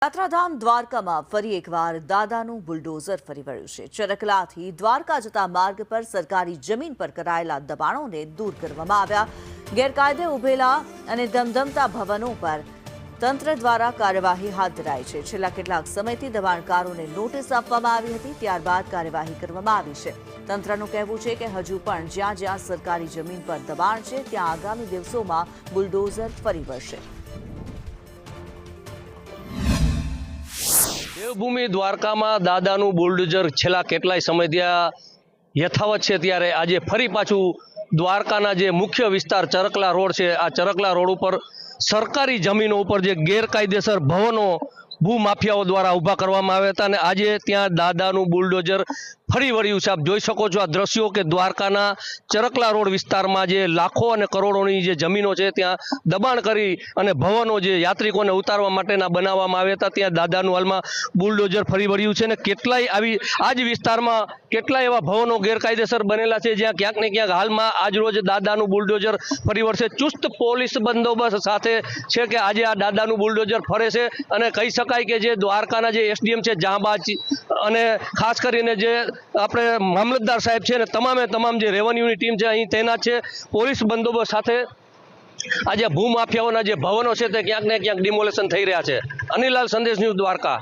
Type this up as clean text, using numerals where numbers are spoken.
યાત્રાધામ દ્વારકામાં ફરી એકવાર દાદાનું બુલડોઝર ફરી વળ્યું છે। ચરકલાથી દ્વારકા જતા માર્ગ પર સરકારી જમીન પર કરાયેલા દબાણોને દૂર કરવામાં આવ્યા। ગેરકાયદે ઉભેલા અને ધમધમતા ભવનો પર તંત્ર દ્વારા કાર્યવાહી હાથ ધરાઈ છે। છેલ્લા કેટલાક સમયથી દબાણકારોને નોટિસ આપવામાં આવી હતી, ત્યારબાદ કાર્યવાહી કરવામાં આવી છે। તંત્રનું કહેવું છે કે હજુ પણ જ્યાં જ્યાં સરકારી જમીન પર દબાણ છે ત્યાં આગામી દિવસોમાં બુલડોઝર ફરી વળશે। દેવભૂમિ દ્વારકામાં દાદાનું બુલડોઝર છેલ્લા કેટલાય સમયથી યથાવત છે, ત્યારે આજે ફરી પાછું દ્વારકાના જે મુખ્ય વિસ્તાર ચરકલા રોડ છે, આ ચરકલા રોડ ઉપર સરકારી જમીનો ઉપર જે ગેરકાયદેસર ભવનો ભૂમાફિયાઓ દ્વારા ઊભા કરવામાં આવ્યા હતા અને આજે ત્યાં દાદાનું બુલડોઝર ફરી વળ્યું છે। આપ જોઈ શકો છો આ દ્રશ્યો કે દ્વારકાના ચરકલા રોડ વિસ્તારમાં જે લાખો અને કરોડોની જે જમીનો છે ત્યાં દબાણ કરી અને ભવનો જે યાત્રિકોને ઉતારવા માટેના બનાવવામાં આવ્યા હતા, ત્યાં દાદાનું હાલમાં બુલડોઝર ફરી વળ્યું છે અને કેટલાય આ જ વિસ્તારમાં કેટલાય એવા ભવનો ગેરકાયદેસર બનેલા છે જ્યાં ક્યાંક ને ક્યાંક હાલમાં આજરોજ દાદાનું બુલડોઝર ફરી વળશે। ચુસ્ત પોલીસ બંદોબસ્ત સાથે છે કે આજે આ દાદાનું બુલડોઝર ફરે છે અને કહી શકાય કે જે દ્વારકાના જે એસડીએમ છે જહાંબાજ અને ખાસ કરીને જે આપણે મામલતદાર સાહેબ છે ને તમામ જે રેવન્યુની ટીમ છે અહીં તૈનાત છે પોલીસ બંદોબસ્ત સાથે। આજે ભૂમાફિયાઓના જે ભવનો છે તે ક્યાંક ને ક્યાંક ડિમોલેશન થઈ રહ્યા છે। અનિલાલ, સંદેશ ન્યૂઝ, દ્વારકા।